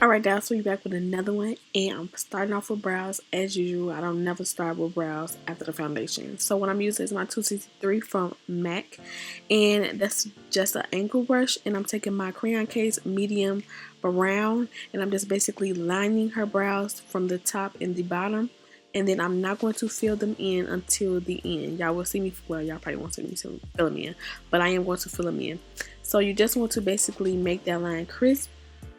Alright guys, so we're back with another one, and I'm starting off with brows as usual. I don't never start with brows after the foundation. So what I'm using is my 263 from MAC, and that's just an angle brush, and I'm taking my crayon case medium brown, and I'm just basically lining her brows from the top and the bottom, and then I'm not going to fill them in until the end. Y'all will see me, well, y'all probably won't see me fill them in, but I am going to fill them in. So you just want to basically make that line crisp,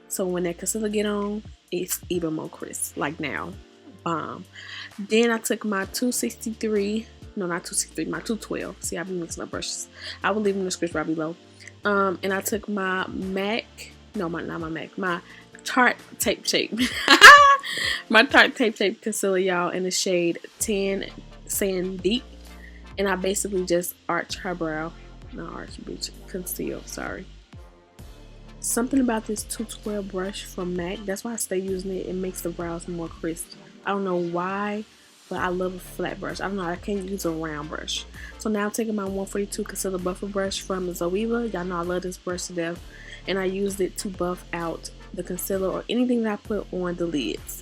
so when that concealer get on, it's even more crisp, like now. Bomb. Then I took my 263, no not 263, my 212. See, I've been mixing up brushes. I will leave them in the description right below. And I took my MAC, no, not my MAC, my Tarte Tape Shape. My Tarte Tape Shape concealer, y'all, in the shade 10 Sand Deep. And I basically just arch her brow. Not arch, bitch, conceal, sorry. Something about this 212 brush from MAC, that's why I stay using it. It makes the brows more crisp. I don't know why, but I love a flat brush. I don't know, I can't use a round brush. So now I'm taking my 142 concealer buffer brush from Zoeva. Y'all know I love this brush to death. And I used it to buff out the concealer or anything that I put on the lids.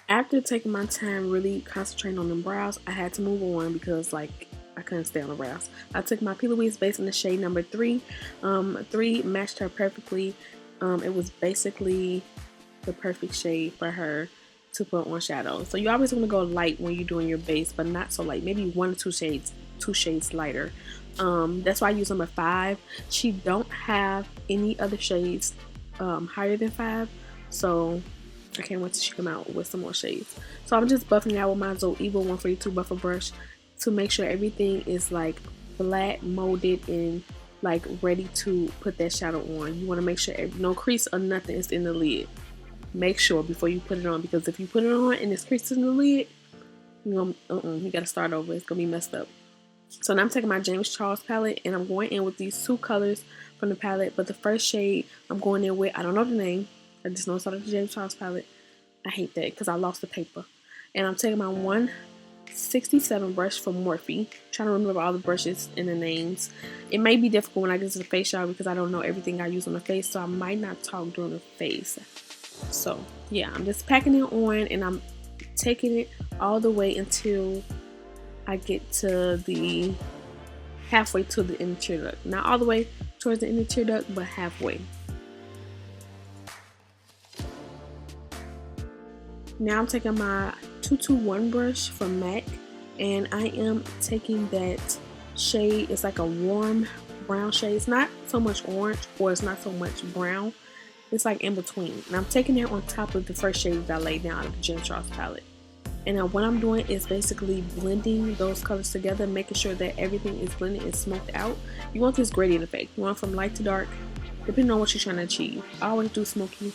After taking my time really concentrating on the brows, I had to move on because like I couldn't stay on the brows. I took my Plouise Base in the shade number 3. 3 matched her perfectly. It was basically the perfect shade for her to put on shadow. So you always want to go light when you're doing your base, but not so light. Maybe 1 or 2 shades lighter. That's why I use number 5. She don't have any other shades higher than 5. So I can't wait till she come out with some more shades. So I'm just buffing it out with my Zoeva 142 buffer brush to make sure everything is like flat, molded, and like ready to put that shadow on. You want to make sure no crease or nothing is in the lid. Make sure before you put it on, because if you put it on and it's creases in the lid, you gotta start over. It's gonna be messed up. So now I'm taking my James Charles palette, and I'm going in with these 2 colors from the palette. But the first shade I'm going in with, I don't know the name. I just know it's out of the James Charles palette. I hate that because I lost the paper. And I'm taking my 167 brush from Morphe. Trying to remember all the brushes and the names. It may be difficult when I get to the face, y'all, because I don't know everything I use on the face. So I might not talk during the face. So yeah, I'm just packing it on, and I'm taking it all the way until I get to the halfway to the inner tear duct. Not all the way towards the inner tear duct, but halfway. Now I'm taking my 221 brush from MAC, and I am taking that shade. It's like a warm brown shade. It's not so much orange, or it's not so much brown. It's like in between. And I'm taking it on top of the first shade that I laid down out of the James Charles palette. And now what I'm doing is basically blending those colors together, making sure that everything is blended and smoked out. You want this gradient effect. You want it from light to dark, depending on what you're trying to achieve. I always do smoky.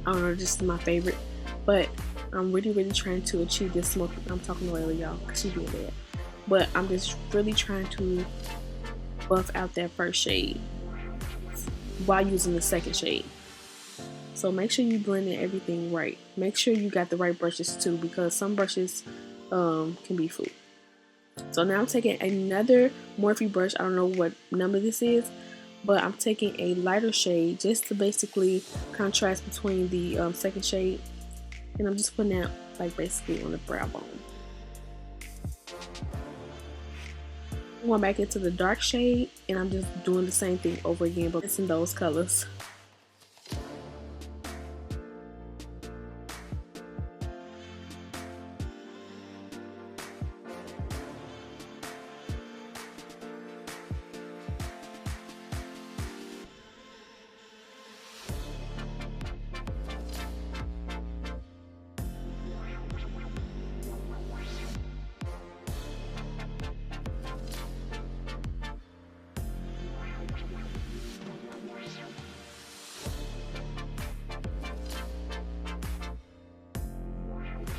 I don't know, this is my favorite. But I'm really trying to achieve this smoke. I'm talking to Layla, y'all, because she doing that. But I'm just really trying to buff out that first shade while using the second shade. So make sure you blending everything right. Make sure you got the right brushes too, because some brushes can be fooled. So now I'm taking another Morphe brush. I don't know what number this is, but I'm taking a lighter shade just to basically contrast between the second shade. And I'm just putting that like basically on the brow bone. I'm going back into the dark shade, and I'm just doing the same thing over again, but it's in those colors.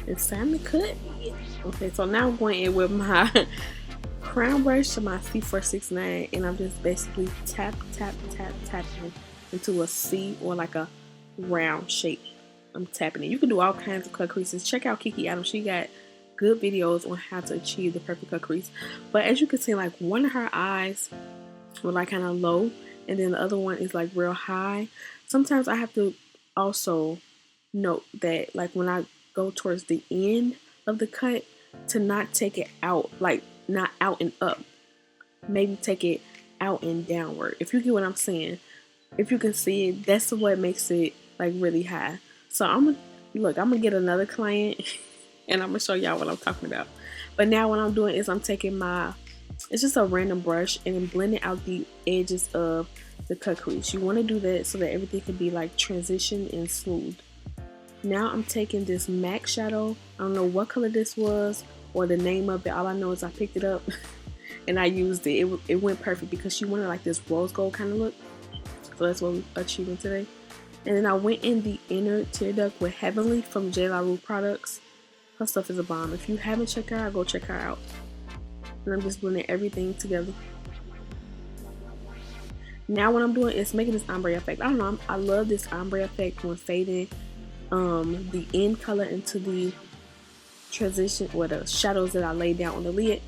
it's time to cut. Okay, so now I'm going in with my crown brush to my C469, and I'm just basically tapping into a C or like a round shape. I'm tapping it. You can do all kinds of cut creases. Check out Kiki Adams. She got good videos on how to achieve the perfect cut crease. But as you can see, like one of her eyes were like kind of low, and then the other one is like real high. Sometimes I have to also note that like when I go towards the end of the cut, to not take it out, like not out and up, maybe take it out and downward, if you get what I'm saying. If you can see it, that's what makes it like really high. So I'm gonna get another client and I'm gonna show y'all what I'm talking about. But now what I'm doing is I'm taking it's just a random brush and then blending out the edges of the cut crease. You want to do that so that everything can be like transition and smooth. Now I'm taking this MAC shadow. I don't know what color this was or the name of it. All I know is I picked it up and I used it. It went perfect because she wanted like this rose gold kind of look. So that's what we're achieving today. And then I went in the inner tear duct with Heavenly from Jlaure products. Her stuff is a bomb. If you haven't checked her out, go check her out. And I'm just blending everything together. Now what I'm doing is making this ombre effect. I don't know, I love this ombre effect when fading the end color into the transition or the shadows that I laid down on the lid.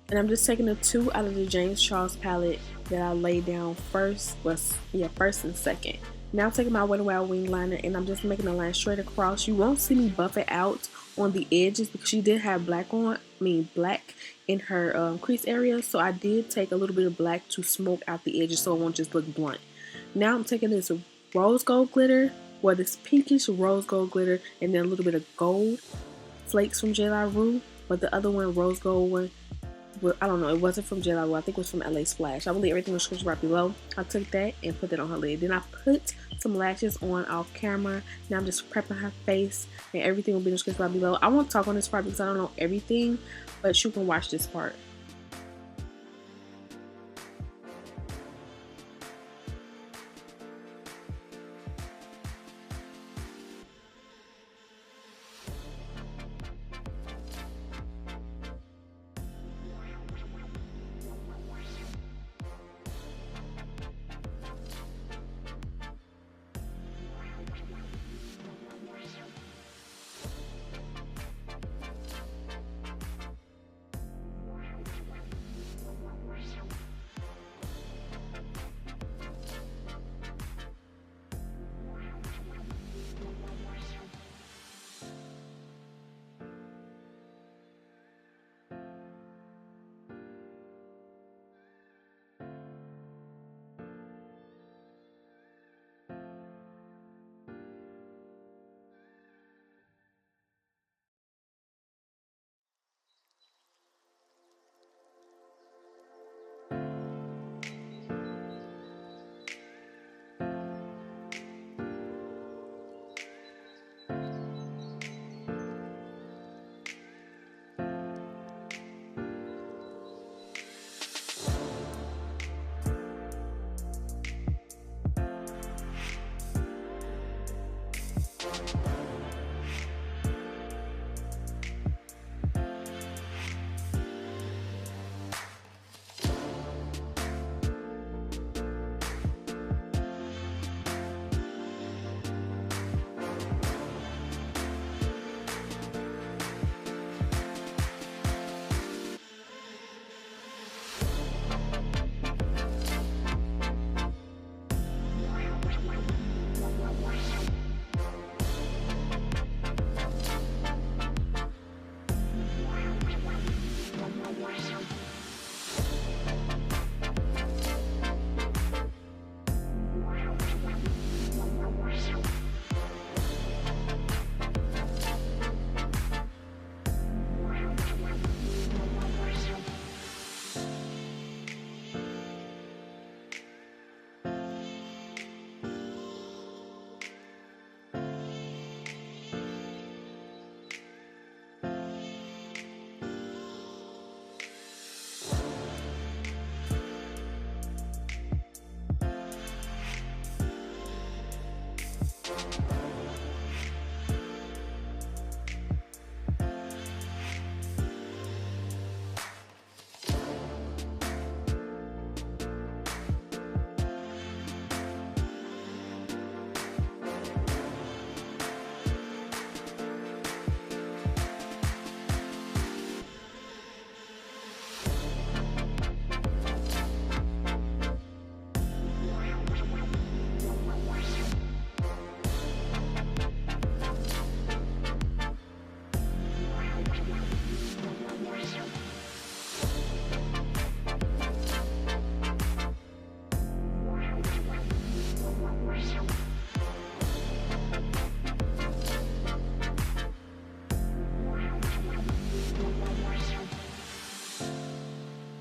And I'm just taking the two out of the James Charles palette that I laid down first and second. Now I'm taking my Wet n Wild wing liner and I'm just making a line straight across. You won't see me buff it out on the edges because she did have black in her crease area. So I did take a little bit of black to smoke out the edges so it won't just look blunt. Now I'm taking this rose gold glitter, or this pinkish rose gold glitter, and then a little bit of gold flakes from Jlaure, but the other one, rose gold one, I don't know, it wasn't from Jlaure, I think it was from LA Splash. I believe everything was description right below. I took that and put it on her lid. Then I put some lashes on off camera. Now I'm just prepping her face, and everything will be in the description right below. I won't talk on this part because I don't know everything, but you can watch this part.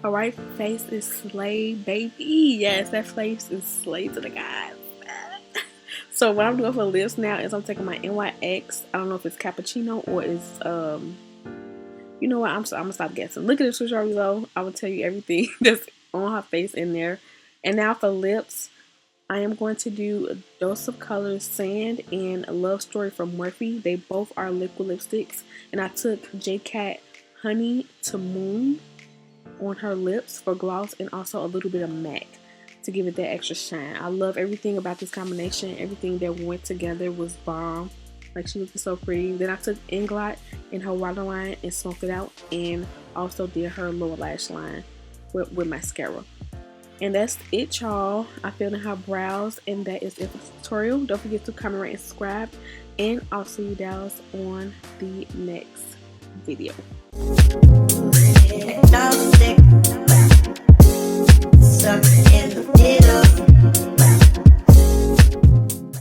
Alright, face is slay, baby. Yes, that face is slay to the gods. So what I'm doing for lips now is I'm taking my NYX. I don't know if it's cappuccino or it's you know what? I'm gonna stop guessing. Look at the switch below. I will tell you everything that's on her face in there. And now for lips, I am going to do a Dose of Colors Sand and a Love Story from Morphe. They both are liquid lipsticks, and I took JCat Honey to Moon on her lips for gloss and also a little bit of MAC to give it that extra shine. I love everything about this combination. Everything that went together was bomb. Like, she looked so pretty. Then I took Inglot in her waterline and smoked it out, and also did her lower lash line with mascara. And that's it, y'all. I filled in her brows, and that is it for the tutorial. Don't forget to comment, rate, and subscribe, and I'll see you guys on the next video.